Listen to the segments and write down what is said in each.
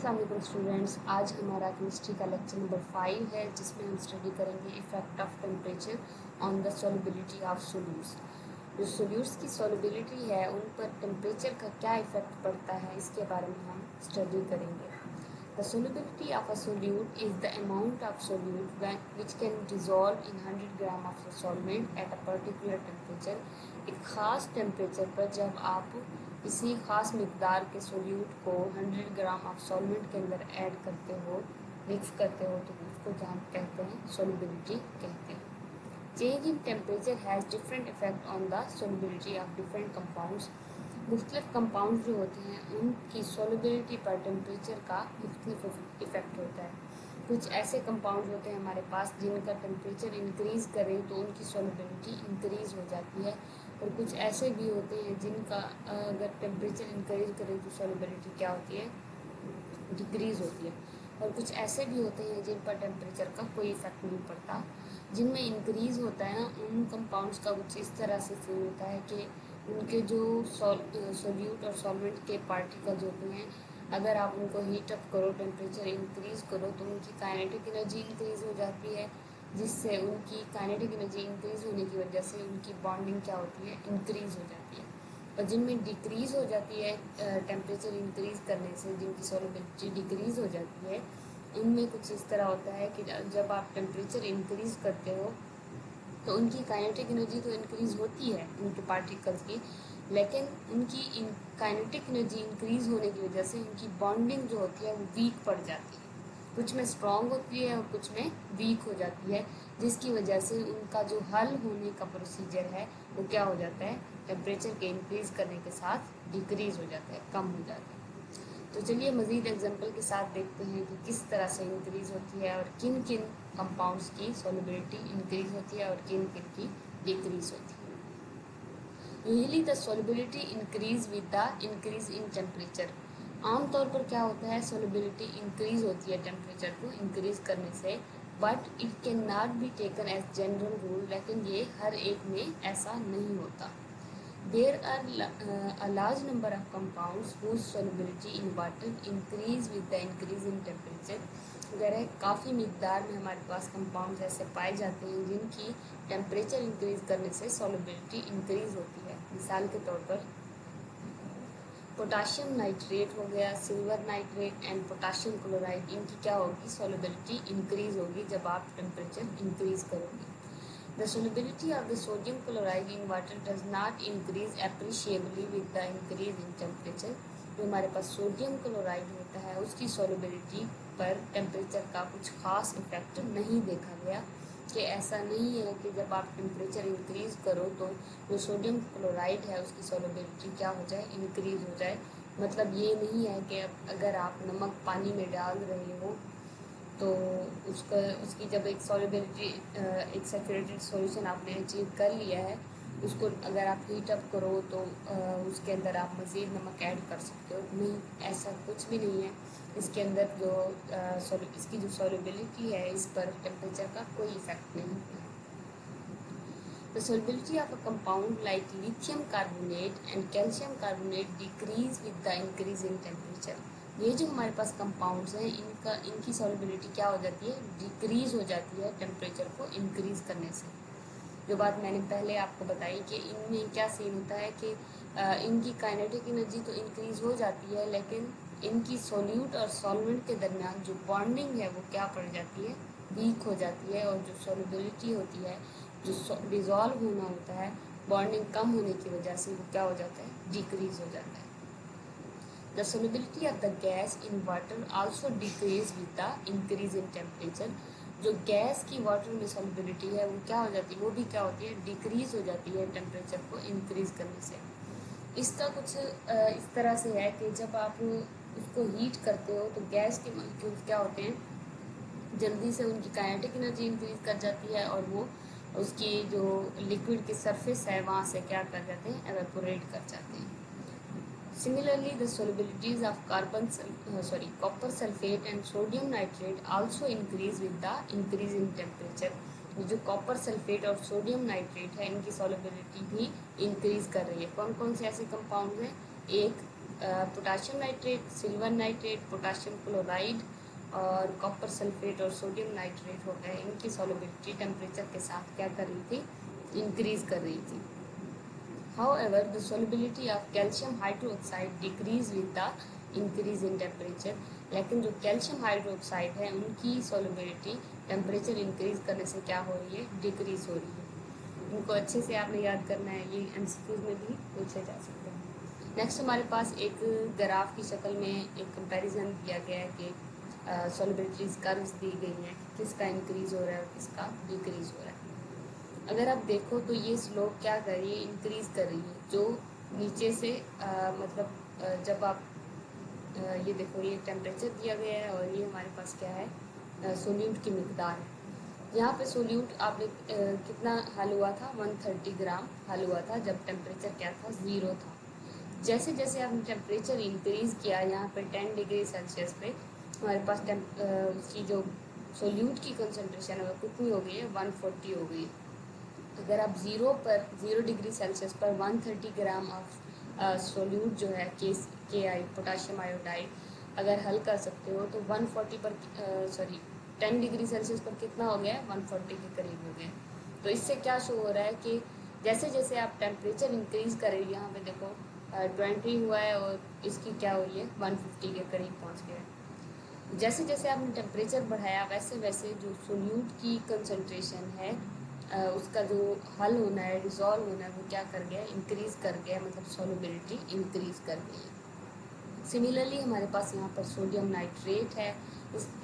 अस्सलाम वालेकुम स्टूडेंट्स। आज हमारा केमिस्ट्री का लेक्चर नंबर 5 है, जिसमें हम स्टडी करेंगे effect of temperature on the solubility of solutes. जो सोल्यूट्स की सॉल्युबिलिटी है उन पर टेम्परेचर का क्या इफेक्ट पड़ता है, इसके बारे में हम स्टडी करेंगे। The solubility of a solute is the amount of solute which can dissolve in 100 gram of a solvent at a particular temperature। एक ख़ास टेम्परेचर पर जब आप किसी ख़ास मिकदार के सोल्यूट को 100 ग्राम ऑफ सॉल्वेंट के अंदर ऐड करते हो, मिक्स करते हो, तो उसको क्या हम कहते हैं, सोल्युबिलिटी कहते हैं। Change in temperature has different effect on the solubility of different compounds. मुख्तलिफ कंपाउंड जो होते हैं उनकी सॉल्युबिलिटी पर टेम्परेचर का मुख्तलिफ इफ़ेक्ट होता है। कुछ ऐसे कंपाउंड होते हैं हमारे पास जिनका टेम्परेचर इंक्रीज़ करें तो उनकी सॉल्युबिलिटी इंक्रीज़ हो जाती है, और कुछ ऐसे भी होते हैं जिनका अगर टेम्परेचर इंक्रीज़ करें तो सॉल्युबिलिटी क्या होती है, डिक्रीज़ होती है। और कुछ ऐसे भी होते हैं जिन पर टेम्परेचर का कोई इफ़ेक्ट नहीं पड़ता। जिनमें इंक्रीज़ होता है ना, उन कंपाउंड्स का कुछ इस तरह से सीन होता है कि उनके जो सोल्यूट और सॉल्वेंट के पार्टिकल्स होते हैं, अगर आप उनको हीट अप करो, टेम्परेचर इंक्रीज़ करो, तो उनकी काइनेटिक एनर्जी इंक्रीज़ हो जाती है, जिससे उनकी काइनेटिक एनर्जी इंक्रीज़ होने की वजह से उनकी बॉन्डिंग क्या होती है, इंक्रीज़ हो जाती है। और जिनमें डिक्रीज़ हो जाती है टेम्परेचर इंक्रीज़ करने से, जिनकी सॉल्युबिलिटी डिक्रीज़ हो जाती है, उनमें कुछ इस तरह होता है कि जब आप टेम्परेचर इंक्रीज़ करते हो तो उनकी काइनेटिक एनर्जी तो इंक्रीज़ होती है उनके पार्टिकल्स की, लेकिन उनकी काइनेटिक एनर्जी इंक्रीज़ होने की वजह से उनकी बॉन्डिंग जो होती है वो वीक पड़ जाती है। कुछ में स्ट्रॉन्ग होती है और कुछ में वीक हो जाती है, जिसकी वजह से उनका जो हल होने का प्रोसीजर है वो क्या हो जाता है, टेम्परेचर के इंक्रीज़ करने के साथ डिक्रीज़ हो जाता है, कम हो जाता है। तो चलिए मज़ीद एग्जांपल के साथ देखते हैं कि किस तरह से इंक्रीज़ होती है और किन किन कंपाउंड्स की सॉल्युबिलिटी इंक्रीज़ होती है और किन किन की डिक्रीज़ होती है। Usually the solubility increase with the increase in temperature. आमतौर पर क्या होता है, सॉल्युबिलिटी इंक्रीज़ होती है टेम्परेचर को इंक्रीज़ करने से, but it can not be taken as general rule. लेकिन ये हर एक में ऐसा नहीं होता। There are a large number of compounds whose solubility in water increase with the increase in temperature। अगर है काफ़ी मिकदार में हमारे पास कंपाउंड्स ऐसे पाए जाते हैं जिनकी टेम्परेचर इंक्रीज करने से सॉल्युबिलिटी इंक्रीज होती है। मिसाल के तौर पर पोटाशियम नाइट्रेट हो गया, silver nitrate and potassium chloride, इनकी क्या होगी, सॉल्युबिलिटी इंक्रीज होगी जब आप टेम्परेचर इंक्रीज करोगे। The solubility of the sodium chloride in water does not increase appreciably with the increase in temperature। जो हमारे पास सोडियम क्लोराइड होता है उसकी solubility पर टेम्परेचर का कुछ खास इफेक्ट नहीं देखा गया, कि ऐसा नहीं है कि जब आप टेम्परेचर इंक्रीज़ करो तो जो सोडियम क्लोराइड है उसकी solubility क्या हो जाए, इंक्रीज़ हो जाए। मतलब ये नहीं है कि अगर आप नमक पानी में डाल रहे हो तो उसकी जब एक सॉल्युबिलिटी, एक सैचुरेटेड सॉल्यूशन आपने अचीव कर लिया है, उसको अगर आप हीट अप करो तो उसके अंदर आप मज़ीद नमक ऐड कर सकते हो। नहीं, ऐसा कुछ भी नहीं है। इसके अंदर जो इसकी जो सॉल्युबिलिटी है, इस पर टेम्परेचर का कोई इफेक्ट नहीं है। The solubility of a compound like lithium carbonate and calcium carbonate decrease with the increase in temperature। ये जो हमारे पास कंपाउंड्स हैं इनकी सॉल्युबिलिटी क्या हो जाती है, डिक्रीज हो जाती है टेम्परेचर को इंक्रीज करने से। जो बात मैंने पहले आपको बताई कि इनमें क्या सीन होता है कि इनकी काइनेटिक एनर्जी तो इंक्रीज हो जाती है, लेकिन इनकी सोल्यूट और सॉल्वेंट के दरमियान जो बॉन्डिंग है वो क्या पड़ जाती है, वीक हो जाती है। और जो सॉल्युबिलिटी होती है, जो डिज़ोल्व होना होता है, बॉन्डिंग कम होने की वजह से वो क्या हो जाता है, डिक्रीज हो जाता है। The solubility of the gas in water also decrease with the increase in temperature। जो गैस की वाटर में सॉल्युबिलिटी है वो क्या हो जाती है, वो भी क्या होती है, डिक्रीज हो जाती है टेम्परेचर को इंक्रीज करने से। इसका कुछ इस तरह से है कि जब आप उसको हीट करते हो तो गैस के मॉलिक्यूल्स क्या होते हैं, जल्दी से उनकी काइनेटिक एनर्जी इंक्रीज कर जाती है और वो उसकी जो लिक्विड की सरफेस है वहाँ से क्या कर जाते हैं, एवेपोरेट कर जाते हैं। Similarly, the solubilities of copper sulfate and sodium nitrate also increase with the increase in temperature। जो कॉपर सल्फेट और सोडियम नाइट्रेट है इनकी सॉल्युबिलिटी भी इंक्रीज कर रही है। कौन कौन से ऐसे कंपाउंड हैं, एक potassium nitrate, silver nitrate, potassium chloride और कॉपर सल्फेट और सोडियम नाइट्रेट हो गए, इनकी सॉल्युबिलिटी टेम्परेचर के साथ क्या कर रही थी, इंक्रीज कर रही थी। However, the solubility of calcium hydroxide decrease with the increase in temperature. लेकिन जो कैल्शियम हाइड्रोक्साइड है उनकी सॉल्युबिलिटी टेम्परेचर इंक्रीज करने से क्या हो रही है, डिक्रीज हो रही है। इनको अच्छे से आपने याद करना है, ये एमसीक्यूज में भी पूछे जा सकते हैं। नेक्स्ट हमारे पास एक ग्राफ की शक्ल में एक कंपैरिजन दिया गया है कि सॉल्युबिलिटीज कर्व्स दी गई हैं, किसका इंक्रीज हो रहा है और किसका डिक्रीज हो रहा है। अगर आप देखो तो ये स्लोप क्या कर रही है, इंक्रीज कर रही है। जो नीचे से मतलब जब आप ये देखो, ये टेम्परेचर दिया गया है और ये हमारे पास क्या है, सोल्यूट की मिकदार है। यहाँ पे सोल्यूट आपने कितना हल हुआ था, 130 ग्राम हल हुआ था जब टेम्परेचर क्या था, 0 था। जैसे जैसे आपने टेम्परेचर इंक्रीज़ किया यहाँ पे 10 डिग्री सेल्सियस पे, हमारे पास उसकी जो सोल्यूट की कंसनट्रेशन है वो कितनी हो गई है, 140 हो गई है। अगर आप 0 डिग्री सेल्सियस पर 130 ग्राम ऑफ सोल्यूट जो है के आई पोटाशियम आयोडाइड अगर हल कर सकते हो तो 140 पर 10 डिग्री सेल्सियस पर कितना हो गया है, 140 के करीब हो गया। तो इससे क्या शो हो रहा है कि जैसे जैसे आप टेम्परेचर इंक्रीज़ करेंगे, यहाँ पे देखो 20 हुआ है और इसकी क्या हुई है, 150 के करीब पहुँच गया है। जैसे जैसे आपने टेम्परेचर बढ़ाया वैसे वैसे जो सोल्यूट की कंसनट्रेशन है उसका जो हल होना है, डिज़ोल्व होना है, वो क्या कर गया, इंक्रीज़ कर गया, मतलब सॉल्युबिलिटी इंक्रीज़ कर गई है। सिमिलरली हमारे पास यहाँ पर सोडियम नाइट्रेट है,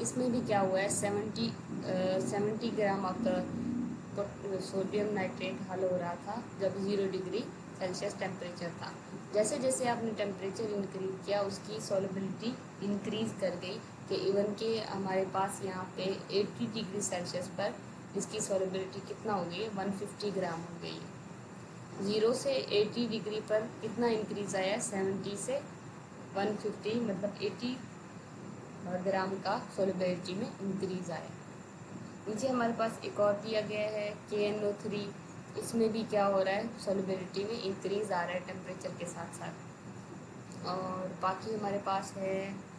इसमें भी क्या हुआ है, 70 gram of the sodium nitrate हल हो रहा था जब 0 डिग्री सेल्सियस टेम्परेचर था। जैसे जैसे आपने टेम्परेचर इंक्रीज किया उसकी सॉल्युबिलिटी इंक्रीज़ कर गई कि इवन के हमारे पास यहाँ पे 80 डिग्री सेल्सियस पर इसकी सॉल्युबिलिटी कितना हो गई है, 150 ग्राम हो गई है। 0 से 80 डिग्री पर कितना इंक्रीज़ आया, 70 से 150, मतलब 80 ग्राम का सॉल्युबिलिटी में इंक्रीज़ आया। नीचे हमारे पास एक और दिया गया है KNO3, इसमें भी क्या हो रहा है, सॉल्युबिलिटी में इंक्रीज़ आ रहा है टेम्परेचर के साथ साथ। और बाकी हमारे पास है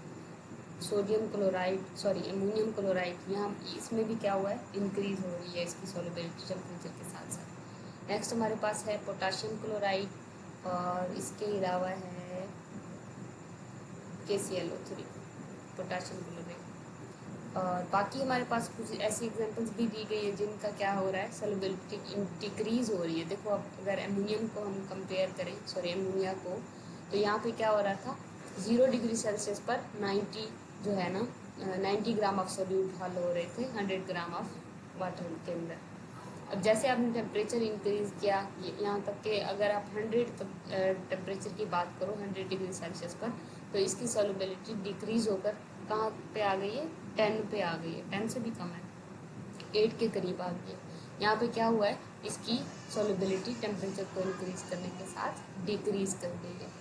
एमोनियम क्लोराइड, यहाँ इसमें भी क्या हुआ है, इंक्रीज़ हो रही है इसकी सॉल्युबिलिटी टेम्परेचर के साथ साथ। नेक्स्ट हमारे पास है पोटाशियम क्लोराइड और इसके अलावा है KClO3, पोटाशियम क्लोराइड। और बाकी हमारे पास कुछ ऐसी एग्जांपल्स भी दी गई है जिनका क्या हो रहा है, सॉल्युबिलिटी डिक्रीज़ हो रही है। देखो अब अगर एमोनियम को हम कंपेयर करें, एमोनिया को, तो यहाँ पे क्या हो रहा था, 0 डिग्री सेल्सियस पर 90 जो है ना 90 ग्राम ऑफ सोल्यूट हल हो रहे थे 100 ग्राम ऑफ वाटर के अंदर। अब जैसे आपने टेम्परेचर इंक्रीज़ किया, यहाँ तक कि अगर आप 100 टेम्परेचर की बात करो 100 डिग्री सेल्सियस पर, तो इसकी सॉल्युबिलिटी डिक्रीज़ होकर कहाँ पे आ गई है, 10 पे आ गई है, 10 से भी कम है, 8 के करीब आ गई है। यहाँ पे क्या हुआ है, इसकी सॉल्युबिलिटी टेम्परेचर को इंक्रीज़ करने के साथ डिक्रीज़ कर गई है।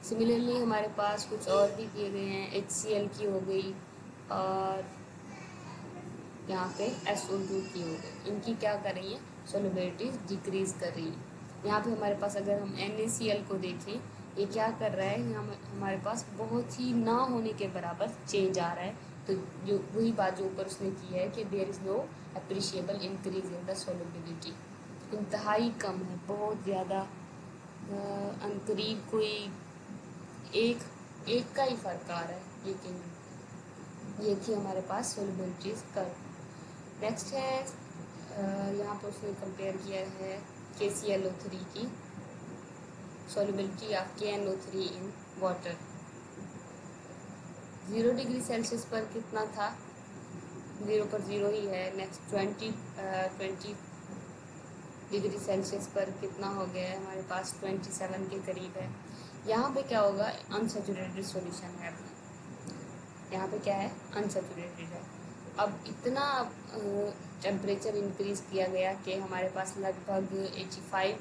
सिमिलरली हमारे पास कुछ और भी दिए गए हैं, HCl की हो गई और यहाँ पे SO2 की हो गई, इनकी क्या कर रही है, सॉल्युबिलिटीज डिक्रीज़ कर रही है। यहाँ पे हमारे पास अगर हम NaCl को देखें, ये क्या कर रहा है, यहाँ हमारे पास बहुत ही ना होने के बराबर चेंज आ रहा है। तो जो वही बात जो ऊपर उसने की है कि there is no appreciable increase in the solubility, इंतहाई कम है, बहुत ज़्यादा करीब कोई एक का ही फ़र्क आ रहा है, लेकिन ये थी हमारे पास सॉल्युबिलिटीज कर्व। नेक्स्ट है यहाँ पर उसने कंपेयर किया है KClO3 की solubility of KNO3 in water. 0 degree Celsius पर कितना था, 0 पर 0 ही है। नेक्स्ट 20 डिग्री सेल्सियस पर कितना हो गया है, हमारे पास 27 के करीब है। यहाँ पे क्या होगा, अनसैचुरेटेड सॉल्यूशन है, यहाँ पे क्या है, अनसैचुरेटेड है। अब इतना टेम्परेचर इंक्रीज़ किया गया कि हमारे पास लगभग 85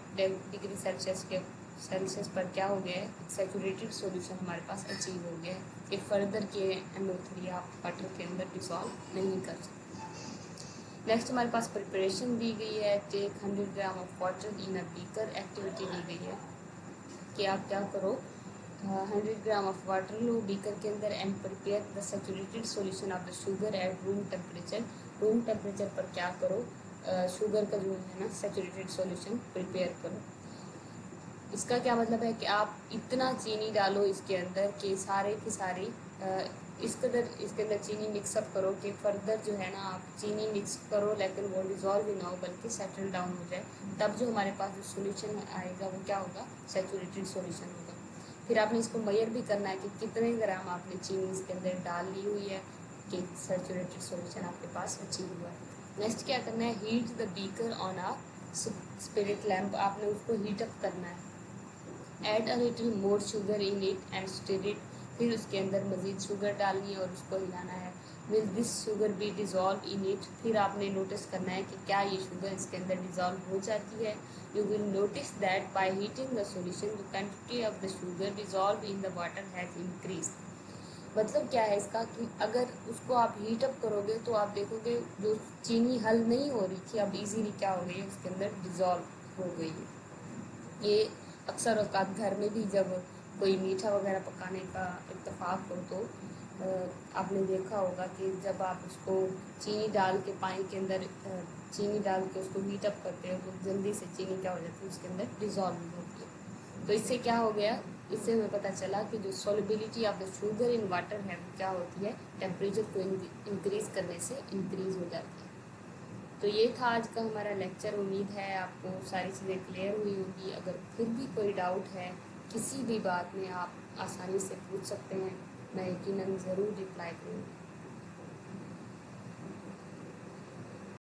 डिग्री सेल्सियस पर क्या हो गया है, सैचुरेटेड सॉल्यूशन हमारे पास अचीव हो गया है कि फर्दर के NO3 आप वाटर के अंदर डिसॉल्व नहीं कर सकते। नेक्स्ट हमारे पास प्रिपरेशन दी गई है, take 100 gram of water in a beaker. Activity दी गई है कि आप क्या करो, 100 ग्राम ऑफ वाटर लो बीकर के अंदर and prepare the saturated solution of the sugar at room temperature. Room temperature पर क्या करो, शुगर का जो है ना सैचुरेटेड सॉल्यूशन प्रिपेयर करो। इसका क्या मतलब है कि आप इतना चीनी डालो इसके अंदर कि सारे की सारी इस कदर इसके अंदर चीनी मिक्सअप करो कि फर्दर जो है ना आप चीनी मिक्स करो लेकिन वो डिज़ोल्व ना हो बल्कि सेटल डाउन हो जाए। तब जो हमारे पास जो सोल्यूशन आएगा वो क्या होगा, सैचुरेटेड सॉल्यूशन होगा। फिर आपने इसको मेजर भी करना है कि कितने ग्राम आपने चीनी इसके अंदर डाल ली हुई है कि सैचुरेटेड सॉल्यूशन आपके पास अचीव हुआ है। नेक्स्ट क्या करना है, heat the beaker on a spirit lamp. आपने उसको हीट अप करना है। Add a little more sugar in it and stir it. फिर उसके अंदर मज़ीद शुगर डालनी है और उसको हिलाना है। Will this sugar be dissolve in it. फिर आपने नोटिस करना है कि क्या ये शुगर इसके अंदर डिज़ोल्व हो जाती है। You will notice that by heating the solution the quantity of the sugar dissolve in the water has increase. मतलब क्या है इसका कि अगर उसको आप हीट अप करोगे तो आप देखोगे जो चीनी हल नहीं हो रही थी अब इजीली क्या हो गई है, उसके अंदर डिज़ोल्व हो गई है। ये अक्सर औकात घर में भी जब कोई मीठा वगैरह पकाने का इत्तेफाक हो तो आपने देखा होगा कि जब आप उसको चीनी डाल के पानी के अंदर चीनी डाल के उसको हीट अप करते हो तो जल्दी से चीनी क्या हो जाती है, उसके अंदर डिज़ोल्व हो जाती है। तो इससे क्या हो गया, इससे हमें पता चला कि जो solubility of the sugar in water है वो क्या होती है, टेम्परेचर को इंक्रीज़ करने से इंक्रीज़ हो जाती है। तो ये था आज का हमारा लेक्चर। उम्मीद है आपको सारी चीज़ें क्लियर हुई होंगी। अगर फिर भी कोई डाउट है किसी भी बात में आप आसानी से पूछ सकते हैं, मैं यकीनन ज़रूर रिप्लाई करूँगी।